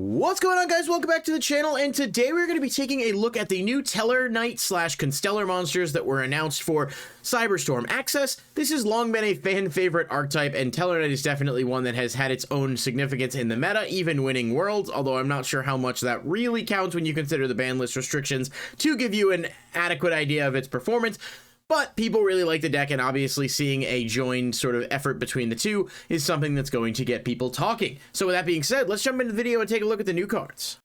What's going on, guys? Welcome back to the channel, and today we're going to be taking a look at the new Tellarknight / Constellar monsters that were announced for Cyberstorm Access. This has long been a fan favorite archetype, and Tellarknight is definitely one that has had its own significance in the meta, even winning worlds, although I'm not sure how much that really counts when you consider the ban list restrictions to give you an adequate idea of its performance. But people really like the deck, and obviously seeing a joined sort of effort between the two is something that's going to get people talking. So with that being said, let's jump into the video and take a look at the new cards.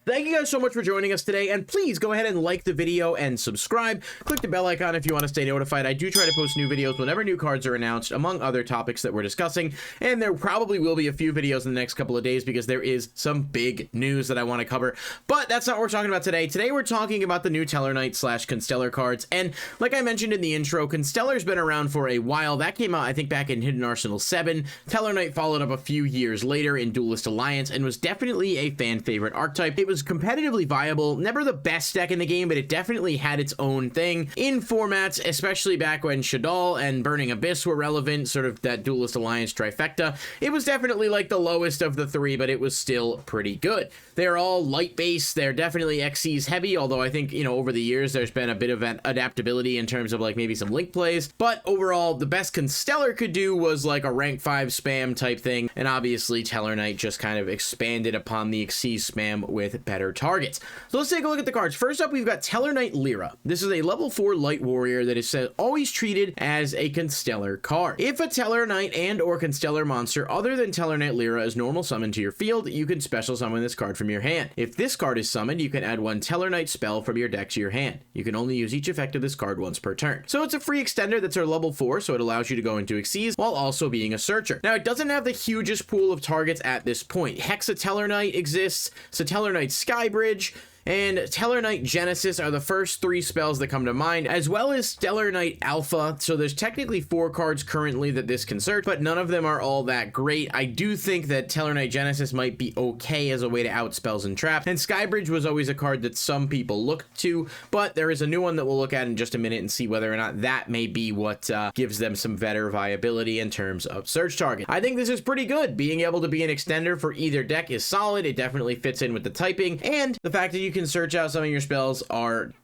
Thank you guys so much for joining us today, and please go ahead and like the video and subscribe. Click the bell icon if you want to stay notified. I do try to post new videos whenever new cards are announced, among other topics that we're discussing, and there probably will be a few videos in the next couple of days because there is some big news that I want to cover, but that's not what we're talking about today. Today we're talking about the new Tellarknight / Constellar cards, and like I mentioned in the intro, Constellar's been around for a while. That came out, I think, back in Hidden Arsenal 7. Tellarknight followed up a few years later in Duelist Alliance and was definitely a fan favorite archetype. It was competitively viable, never the best deck in the game, but it definitely had its own thing in formats, especially back when Shaddoll and Burning Abyss were relevant, sort of that Duelist Alliance trifecta. It was definitely like the lowest of the three, but it was still pretty good. They're all light base, they're definitely XCs heavy, although I think, you know, over the years there's been a bit of an adaptability in terms of like maybe some link plays, but overall the best Constellar could do was like a rank 5 spam type thing, and obviously Tellarknight just kind of expanded upon the XC spam with better targets. So let's take a look at the cards. First up, we've got Tellarknight Lyra. This is a level 4 light warrior that is always treated as a Constellar card. If a Tellarknight and or Constellar monster other than Tellarknight Lyra is normal summoned to your field, you can special summon this card from your hand. If this card is summoned, you can add one Tellarknight spell from your deck to your hand. You can only use each effect of this card once per turn. So it's a free extender that's a level 4, so it allows you to go into Xyz while also being a searcher. Now, it doesn't have the hugest pool of targets at this point. Hexa Tellarknight exists, so Tellarknight Skybridge and Tellarknight Genesis are the first 3 spells that come to mind, as well as Tellarknight Alpha. So there's technically 4 cards currently that this can search, but none of them are all that great. I do think that Tellarknight Genesis might be okay as a way to out spells and trap, and Skybridge was always a card that some people looked to, but there is a new one that we'll look at in just a minute and see whether or not that may be what gives them some better viability in terms of search target. I think this is pretty good. Being able to be an extender for either deck is solid. It definitely fits in with the typing, and the fact that you can search out some of your spells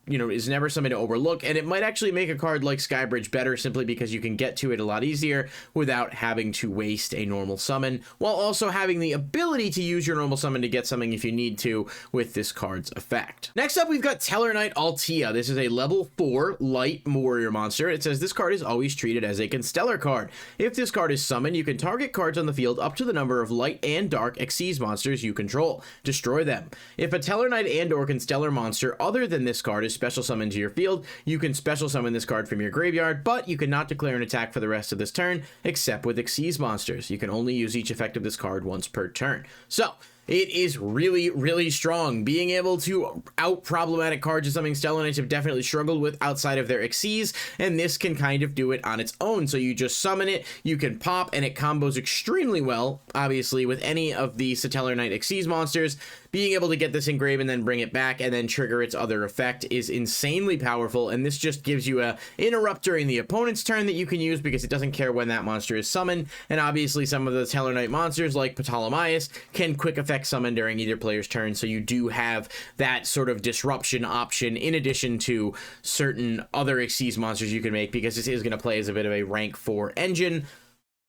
is never something to overlook, and it might actually make a card like Skybridge better simply because you can get to it a lot easier without having to waste a normal summon, while also having the ability to use your normal summon to get something if you need to with this card's effect. Next up, we've got Tellarknight Altea. This is a level 4 light warrior monster. It says this card is always treated as a Constellar card. If this card is summoned, you can target cards on the field up to the number of light and dark Xyz monsters you control. Destroy them. If a Tellarknight and or Constellar monster other than this card is special summoned to your field, you can special summon this card from your graveyard, but you cannot declare an attack for the rest of this turn except with Xyz monsters. You can only use each effect of this card once per turn. So it is really, really strong. Being able to out problematic cards is something Tellarknights have definitely struggled with outside of their Xyz, and this can kind of do it on its own. So you just summon it, you can pop, and it combos extremely well, obviously, with any of the Tellarknight Xyz monsters. Being able to get this engrave and then bring it back and then trigger its other effect is insanely powerful, and this just gives you a interrupt during the opponent's turn that you can use because it doesn't care when that monster is summoned, and obviously some of the Tellarknight monsters like Ptolemaeus can quick effect summon during either player's turn, so you do have that sort of disruption option in addition to certain other Xyz monsters you can make, because this is going to play as a bit of a rank 4 engine.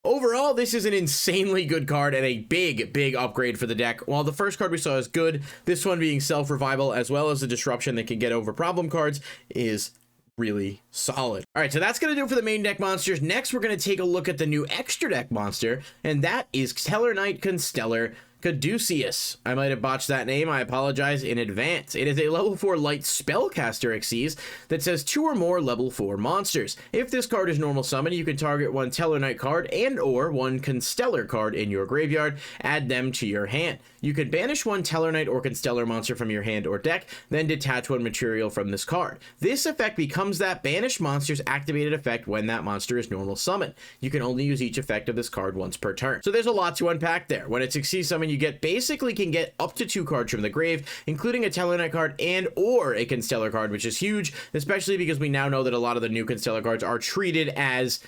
Overall, this is an insanely good card and a big upgrade for the deck. While the first card we saw is good, this one being self-revival as well as the disruption that can get over problem cards is really solid. All right, so that's going to do it for the main deck monsters. Next, we're going to take a look at the new extra deck monster, and that is Tellarknight Constellar Caduceus. I might have botched that name. I apologize in advance. It is a level 4 light spellcaster Xyz that says 2 or more level 4 monsters. If this card is normal summon, you can target one Tellarknight card and or one Constellar card in your graveyard, add them to your hand. You can banish one Tellarknight or Constellar monster from your hand or deck, then detach one material from this card. This effect becomes that banished monster's activated effect when that monster is normal summon. You can only use each effect of this card once per turn. So there's a lot to unpack there. When it's Xyz summon, you can get up to 2 cards from the grave, including a Tellarknight card and or a Constellar card, which is huge, especially because we now know that a lot of the new Constellar cards are treated as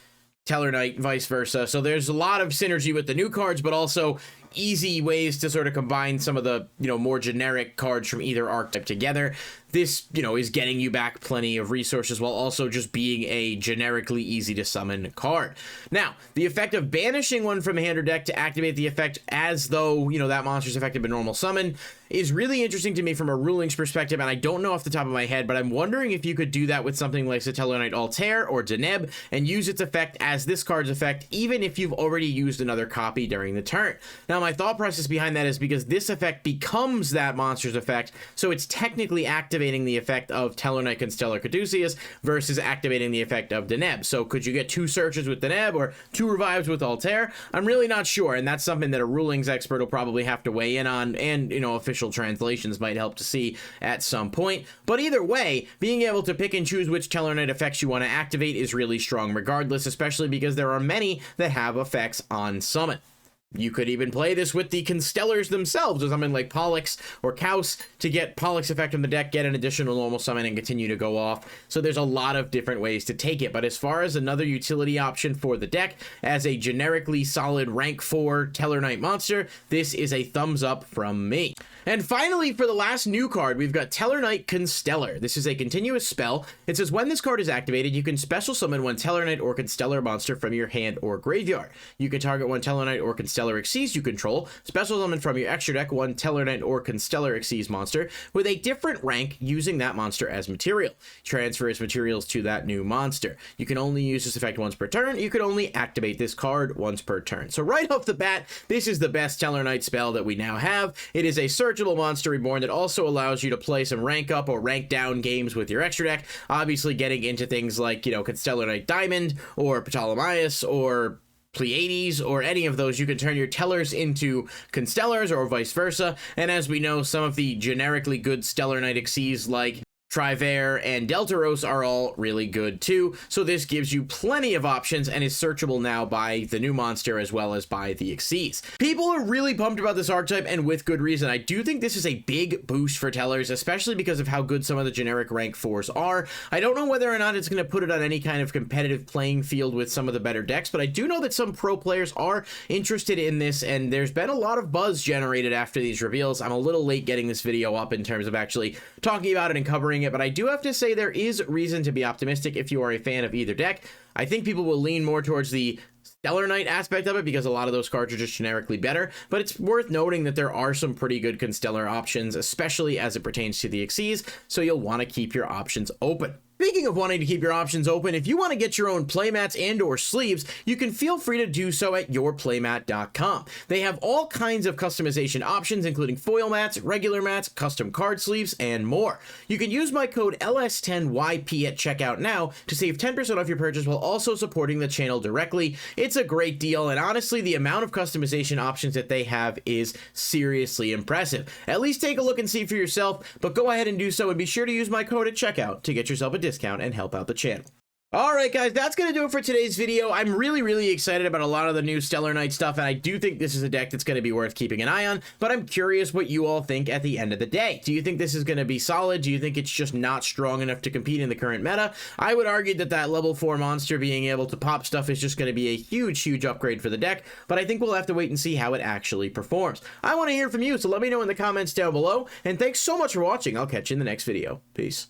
Tellarknight, vice versa. So there's a lot of synergy with the new cards, but also easy ways to sort of combine some of the, more generic cards from either archetype together. This, is getting you back plenty of resources while also just being a generically easy to summon card. Now, the effect of banishing one from hand or deck to activate the effect as though, that monster's effect had been normal summon is really interesting to me from a rulings perspective, and I don't know off the top of my head, but I'm wondering if you could do that with something like Tellarknight Altair or Deneb and use its effect as this card's effect, even if you've already used another copy during the turn. Now, my thought process behind that is because this effect becomes that monster's effect, so it's technically activating the effect of Tellarknight Constellar Caduceus versus activating the effect of Deneb. So could you get 2 searches with Deneb or 2 revives with Altair? I'm really not sure, and that's something that a rulings expert will probably have to weigh in on, and, official translations might help to see at some point. But either way, being able to pick and choose which Tellarknight effects you want to activate is really strong regardless, especially because there are many that have effects on summon. You could even play this with the Constellars themselves, or something like Pollux or Kaus, to get Pollux effect on the deck, get an additional normal summon, and continue to go off. So there's a lot of different ways to take it. But as far as another utility option for the deck, as a generically solid rank 4 Tellarknight monster, this is a thumbs up from me. And finally, for the last new card, we've got Tellarknight Constellar. This is a continuous spell. It says when this card is activated, you can special summon one Tellarknight or Constellar monster from your hand or graveyard. You can target one Tellarknight or Constellar Xyz you control, special summon from your extra deck one Tellarknight or Constellar Xyz monster with a different rank using that monster as material. Transfer its materials to that new monster. You can only use this effect once per turn. You can only activate this card once per turn. So right off the bat, this is the best Tellarknight spell that we now have. It is a searchable monster reborn that also allows you to play some rank up or rank down games with your extra deck, obviously getting into things like, Constellar Knight Diamond or Ptolemaeus or Pleiades or any of those. You can turn your Tellars into Constellars or vice versa. And as we know, some of the generically good Tellarknight Xyz like Trivair and Deltaros are all really good too, so this gives you plenty of options and is searchable now by the new monster as well as by the Xyz. People are really pumped about this archetype, and with good reason. I do think this is a big boost for Tellars, especially because of how good some of the generic rank 4s are. I don't know whether or not it's going to put it on any kind of competitive playing field with some of the better decks, but I do know that some pro players are interested in this, and there's been a lot of buzz generated after these reveals. I'm a little late getting this video up in terms of actually talking about it and covering it, but I do have to say there is reason to be optimistic if you are a fan of either deck. I think people will lean more towards the Tellarknight aspect of it because a lot of those cards are just generically better, but it's worth noting that there are some pretty good Constellar options, especially as it pertains to the Xyz, so you'll want to keep your options open. Speaking of wanting to keep your options open, if you want to get your own playmats and or sleeves, you can feel free to do so at yourplaymat.com. They have all kinds of customization options, including foil mats, regular mats, custom card sleeves, and more. You can use my code LS10YP at checkout now to save 10% off your purchase while also supporting the channel directly. It's a great deal, and honestly, the amount of customization options that they have is seriously impressive. At least take a look and see for yourself, but go ahead and do so, and be sure to use my code at checkout to get yourself a discount and help out the channel. Alright guys, that's going to do it for today's video. I'm really excited about a lot of the new Tellarknight stuff, and I do think this is a deck that's going to be worth keeping an eye on, but I'm curious what you all think at the end of the day. Do you think this is going to be solid? Do you think it's just not strong enough to compete in the current meta? I would argue that that level 4 monster being able to pop stuff is just going to be a huge upgrade for the deck, but I think we'll have to wait and see how it actually performs. I want to hear from you, so let me know in the comments down below, and thanks so much for watching. I'll catch you in the next video. Peace.